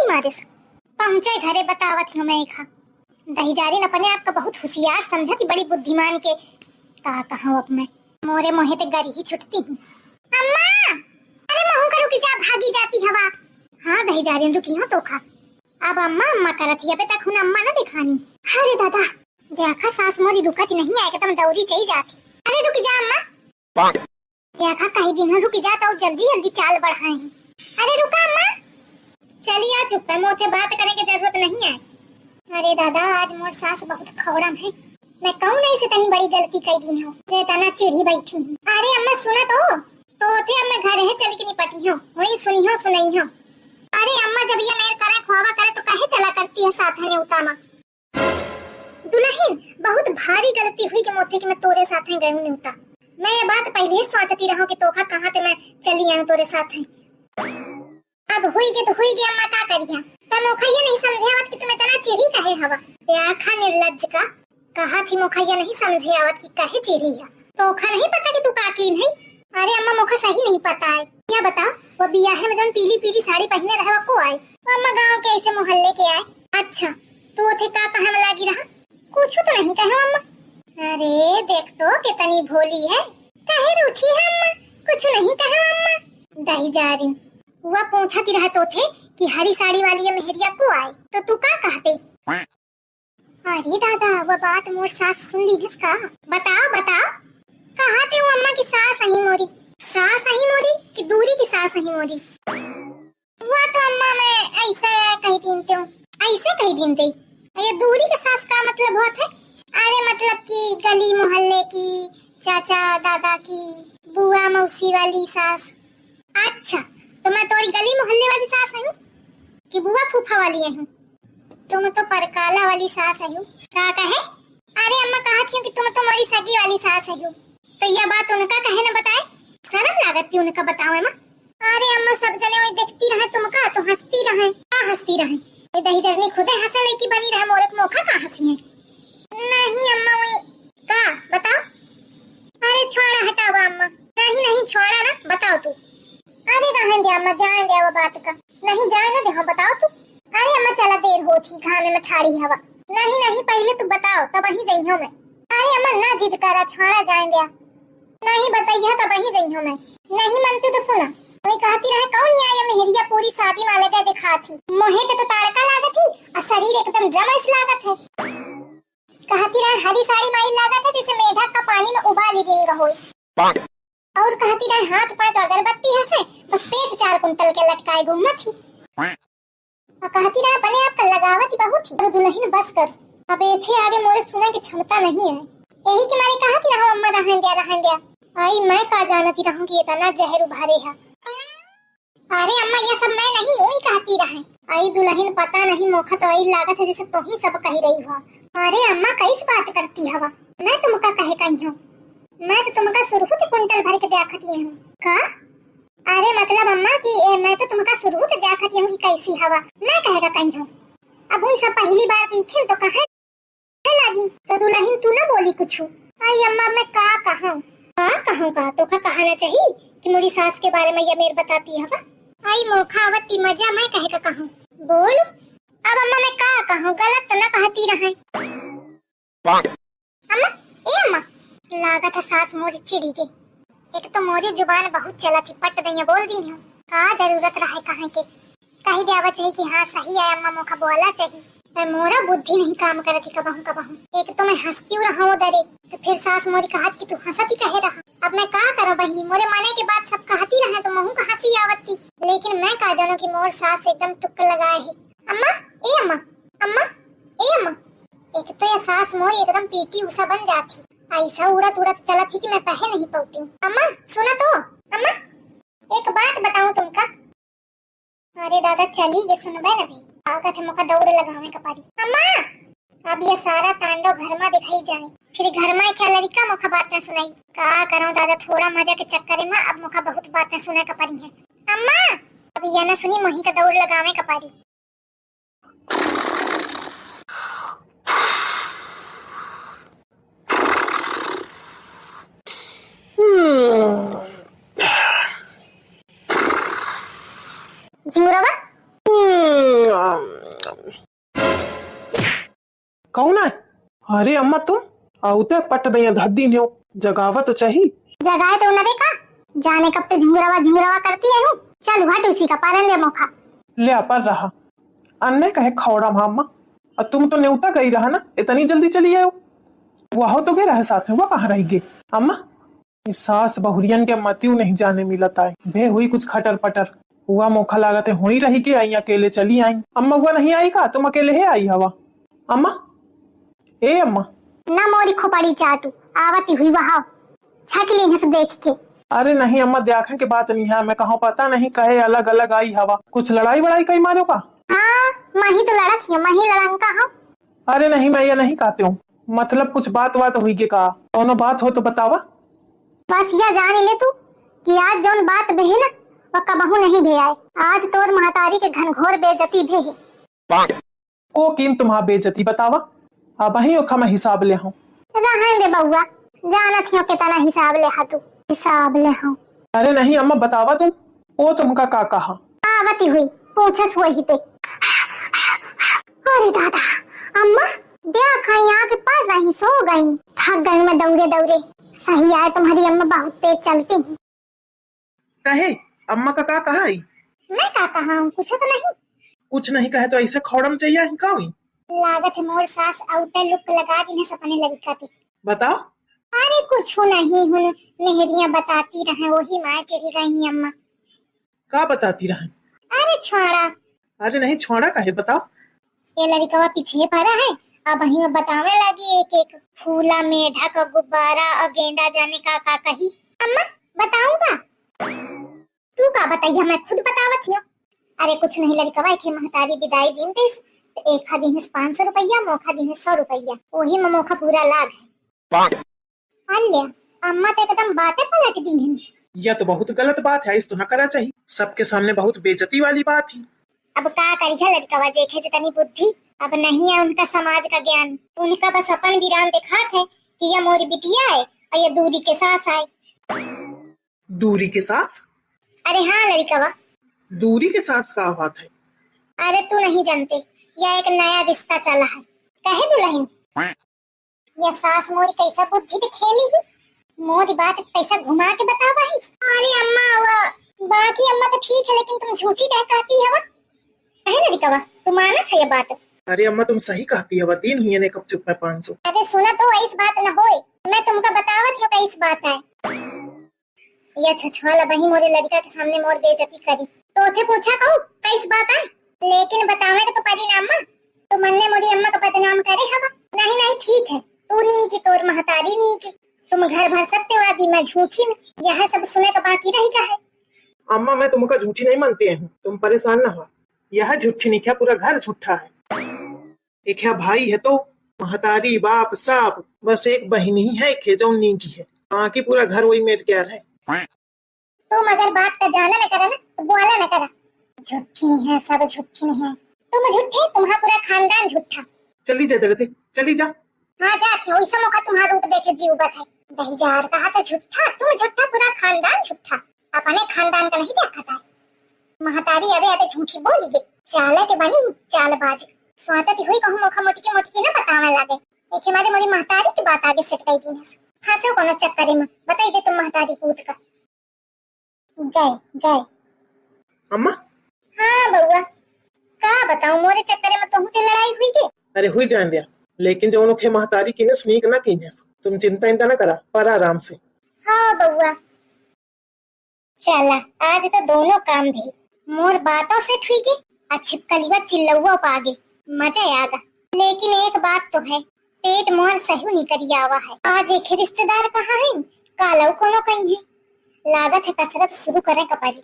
नहीं मारे पहुंचे घरे बतावत हूँ मैं खा दही जारी न अपने आप का बहुत होशियार समझती बड़ी बुद्धिमान के का कहूँ अब मैं मोरे मोहे ते गरी ही छुटती हूँ। अम्मा अरे महू का रुकी जा भागी जाती हवा। हाँ दही जारी रुकी हो तो खा अब अम्मा अम्मा करत ही अबे तक हुन अम्मा ना दिखानी। अरे दादा देखा सास मोरी रुकती नहीं है एकदम दौड़ी चली जाती। अरे रुक जा अम्मा देखा कहीं दिन रुक जा तो जल्दी जल्दी चाल बढ़ाए। अरे रुका अम्मा चलिए चुप है मोते बात करने की जरूरत नहीं है। अरे दादा आज मोर सास बहुत खौड़म है मैं कहूँ नहीं से तनी बड़ी गलती कई दिन हो जे तना चिढ़ी बैठी हूँ। अरे अम्मा सुना तो थे अब मैं घर है चली के निपटी हूँ वही सुनी हो सुनाई हो। अरे अम्मा जब ये मेरे करे खुआवा करे तो काहे चला करती है साथ ने उतामा। दुल्हन बहुत भारी गलती हुई कि मोथे कि मैं तोरे साथ गए हूँ न्यूता। मैं ये बात पहले ही सोचती रहूं कि तोखा कहाँ ते मैं चली आऊं तोरे साथ है। अब हुई के तो हुई गई अम्मा का करिया पर मोखैया नहीं समझे आवत कि तुम इतना चिढ़ी काहे हवा। आखा निर्लज्ज का कहा थी मोखैया नहीं समझे आवत कि काहे चिढ़ी है तोखा नहीं पता कि तू काकीन है। अरे अम्मा मोखा सही नहीं पता है क्या बताओ वो बियाहे में जन पीली पीली साड़ी पहने रहे वो को आए अम्मा गांव के ऐसे मोहल्ले के आए। अच्छा तू थे का कहां में लागी रहा कुछ तो नहीं कहे अम्मा। अरे देख तो कितनी भोली है काहे रूठी है अम्मा कुछ नहीं कहे अम्मा। दही जा रही हुआ पूछती रहे तो थे कि हरी साड़ी वाली ये मेहरिया को आए तो तू का कहते। अरे दादा वो बात मोर सास सुन ली इसका बताओ बताओ कहा थे वो अम्मा की सास अही मोरी कि दूरी की सास अही मोरी। वो तो अम्मा मैं ऐसा कही दिन ते ऐसे कही दिन ते ये दूरी की सास का मतलब बहुत है। अरे मतलब कि गली मोहल्ले की चाचा दादा की बुआ मौसी वाली सास। अच्छा तो मैं तोरी गली मोहल्ले वाली सास हूँ कि बुआ फूफा वाली हूँ। तुम तो परकाला वाली सास हूँ का कहे। अरे अम्मा कहती हूँ कि तुम तो मोरी सगी वाली सास हूँ तो यह बात उनका कहे न बताए शर्म लागत थी उनका बताओ अम्मा। अरे अम्मा सब जने वही देखती रहे तुमका तो हंसती रहे का हंसती रहे ये दही जरनी खुदे हंसा लेकी बनी रहे मोरे मोखा का हंसी है। नहीं अम्मा वही का बताओ। अरे छोड़ा हटाओ अम्मा नहीं छोड़ा ना बताओ तू। अरे रहने दे अम्मा जाने दे वो बात का नहीं जाने दे बताओ तू। अरे अम्मा चला देर हो थी खाने में ठाड़ी हवा नहीं पहले तू बताओ तब वही जइयो मैं। अरे अम्मा ना जिद करा छोड़ा जाने दे नहीं बताइए तब वही जइयो मैं नहीं मानती तो सुना वही कहती रहे कौन आया मेहरिया पूरी शादी में लगा दिखा थी मोहे के तो तारका लागत थी और शरीर एकदम जमस लागत है। कहती रहे हरी साड़ी माई लागत है जैसे मेढक का पानी में उबाल दिन रहो और कहती रहे हाथ पांव तो अगरबत्ती है से बस पेट 4 कुंटल के लटकाए घूमना थी और कहती रहे अपने आप का लगावत ही बहुत थी। दुल्हन बस कर अब इथे आगे मोरे सुने की क्षमता नहीं है यही की मारी कहती रहो अम्मा रहन दिया आई मैं का जानती रहूं कि इतना जहर उभारे है। अरे अम्मा ये सब मैं नहीं वही कहती रहे आई दुल्हन पता नहीं मोखा तो आई लागत है जैसे तो ही सब कही रही हो। अरे अम्मा कैस बात करती हवा मैं तुमका कहे कही हूँ मैं तो तुमका सुरहुत कुंटल भर के देखती हूँ का। अरे मतलब अम्मा कि मैं तो तुमका सुरहुत देखती हूँ कि कैसी हवा मैं कहेगा कही हूँ। अब वही सब पहली बार देखे तो कहा लगी तो दुल्हन तू ना बोली कुछ आई अम्मा मैं का कहूँ का तो का कहना चाहिए कि मेरी सास के बारे में ये मेरे बताती है आई मोखावती मजा मैं कहे का कहूँ बोल। अब अम्मा मैं का कहूँ गलत तो ना कहती रहे अम्मा ए अम्मा लागत है सास मोरी चिड़ी के एक तो मोरी जुबान बहुत चला थी पट दैया बोल दी हूँ का जरूरत रहे कहाँ के कही देवा चाहिए कि हाँ सही है अम्मा मोखा बोला चाहिए मैं मोरा बुद्धि नहीं काम करती कबहू एक तो मैं हंसती रहा डरे तो फिर सास मोरी कहत कि तू हंसती कहे रहा। अब मैं का करो बहनी मोरे माने के बाद सब कहती रहे तो महू का हंसी आवती लेकिन मैं का जानो कि मोर सास एकदम टुक लगाए है। अम्मा ए अम्मा अम्मा ए अम्मा एक तो ये सास मोरी एकदम पीटी उषा बन जाती ऐसा उड़त चला थी कि मैं पहे नहीं पाती हूँ। अम्मा सुना तो अम्मा एक बात बताऊं तुमका। अरे दादा चली ये सुनबे ना भी आका थे मौका दौड़ लगावे का पारी। अम्मा अब ये सारा तांडव घर में दिखाई जाए फिर घर में क्या लड़का मुखा बातें सुनाई का करो दादा थोड़ा मजा के चक्कर में अब मुखा बहुत बातें सुने का पारी है। अम्मा अब ये ना सुनी मोही का दौड़ लगावे का पारी। जिमुरावा कौन है? अरे अम्मा तुम आउते पट दैया धद्दी ने जगावा तो चाहिए। जगाए तो न देखा, जाने कब ते झिंगुरवा करती है हूँ। चल हट उसी का पारन दे मौका। ले पर रहा अन्ने कहे खौड़ा अम्मा, और तुम तो न्योता गई रहा ना, इतनी जल्दी चली आयो। वह तो गए रहे साथ में, वो कहाँ रहेगी अम्मा? इस सास बहुरियन के मतियू नहीं जाने मिलता है। भे हुई कुछ खटर पटर हुआ मौका लागत है हुई रही के आई अकेले चली आई। अम्मा हुआ नहीं आई का, तुम अकेले है आई हवा? अम्मा ए अम्मा। ना मोरी खोपड़ी चाटू आवती हुई वहां छक ली से देख के। अरे नहीं अम्मा, देखे के बात नहीं है, मैं कहूँ पता नहीं कहे अलग अलग आई हवा, कुछ लड़ाई बड़ाई कई मारो का? हाँ मही तो लड़त है, मही लड़ंका हूँ। अरे नहीं मैं ये नहीं कहते हूँ, मतलब कुछ बात हुई के का, दोनों बात हो तो बतावा। बस यह जान ले तू कि आज जौन बात बहे ना वह कबहू नहीं भे आए। आज तोर महतारी के घनघोर बेइज्जती भे है। ओ किन तुम्हारा बेइज्जती बतावा, अब ही ओखा मैं हिसाब ले हूँ। रहन दे बउआ, जाना थियो के तना हिसाब ले हा तू, हिसाब ले हूँ। अरे नहीं अम्मा बतावा तुम, ओ तुमका का कहा? आवती हुई पूछस वही ते। अरे दादा अम्मा देख यहाँ के पास रही सो गई, थक गई मैं दौड़े दौड़े। सही है तुम्हारी अम्मा बहुत तेज चलती है। कहे अम्मा का कहा है? मैं का कहा हूँ, कुछ तो नहीं। कुछ नहीं कहे तो ऐसे खौड़म चाहिए ही का हुई? लागत है मोर सास आउटे लुक लगा दी है सपने लड़का थे। बताओ। अरे कुछ नहीं हूँ, मेहरियाँ बताती रहे वही माँ चढ़ी गई अम्मा। का बताती रहे? अरे छोड़ा। अरे नहीं छोड़ा कहे बताओ। ये लड़का पीछे पड़ा है, अब वही में बतावे लगी एक एक फूला मेढा का गुब्बारा और गेंदा जाने का कही। अम्मा बताऊंगा? तू का बताइए, मैं खुद बतावत हूँ। अरे कुछ नहीं लड़का के महतारी विदाई दिन दिस, तो एक खा दिन 500 रुपया, मोखा दिन 100 रुपया, वही में मोखा पूरा लाग है। अल्ले अम्मा तो एकदम बातें पलट दी हैं। यह तो बहुत गलत बात है, इस तो न करा चाहिए, सबके सामने बहुत बेइज्जती वाली बात ही। अब का करिया लड़का देखे जितनी बुद्धि, अब नहीं है उनका समाज का ज्ञान। उनका बस अपन वीरान दिखात है कि यह मोरी बिटिया है और ये दूरी के सास आए। दूरी के सास? अरे हाँ लड़का, दूरी के सास का बात है? अरे तू नहीं जानते, यह एक नया रिश्ता चला है। कहे दुल्हन यह सास मोरी कैसा बुद्धि तो खेली ही, मोरी बात कैसा घुमा के बतावा है। अरे अम्मा वो बाकी अम्मा तो ठीक है, लेकिन तुम झूठी क्या कहती है? कहे लड़का तुम माना था ये बात? अरे अम्मा तुम सही कहती है, वतीन हुई ने कब चुप है 500। अरे सुना तो इस बात न होए, मैं तुमका बतावत हूँ कैस बात है। ये छछवाला बही मोरे लड़का के सामने मोर बेइज्जती करी, तो थे पूछा कहूँ कैस बात है, लेकिन बतावे का तो परिणाम तो मन्ने मोरी अम्मा का बदनाम करे हवा। नहीं नहीं ठीक है, तू नहीं की तोर महतारी नहीं की, तुम घर भर सत्यवादी, मैं झूठी न, यह सब सुने का बाकी रही का है। अम्मा मैं तुमका झूठी नहीं मानते हूँ, तुम परेशान न हो, यह झूठी नहीं क्या पूरा घर झूठा है। एक है भाई है तो महतारी बाप सब, बस एक बहन ही है जो नी की है, बाकी पूरा घर वही मेरे क्या है। तुम अगर बात का जाना न करा ना तो बोला न करा, झूठी नहीं है, सब झूठी नहीं है, तुम झूठे, तुम्हारा पूरा खानदान झूठा। चली जा दरते चली जा। हाँ जाती हो, इस मौका तुम्हारा रूप देखे जीव बत है। दहीजार कहा था झूठा, तुम झूठा, पूरा खानदान झूठा, अपने खानदान का नहीं देखा था। महतारी अबे अबे झूठी बोली गे, चाला के बनी चालबाज, सोचती हुई कहूँ मोखा मोटी की ना बतावे लागे। एक हमारी मोरी महतारी की बात आगे सेट गई दिन फांसो कोनो चक्कर में, बताई दे तुम महतारी पूत का गए। अम्मा हाँ बउआ, का बताऊं मोरे चक्कर में तुम लड़ाई हुई के। अरे हुई जान दिया, लेकिन जो उनके महतारी की ने स्नीक ना की है, तुम चिंता इंता ना करा, पर आराम से। हाँ बउआ चला, आज तो दोनों काम भी मोर बातों से ठुई गई, छिपकलिया चिल्लौआ पागे, मजा आगा। लेकिन एक बात तो है, पेट मोर सही नहीं करी आवा है। आज एक रिश्तेदार कहाँ है, कालऊ कोनो कहीं है, लागत है कसरत शुरू करें कपाजी।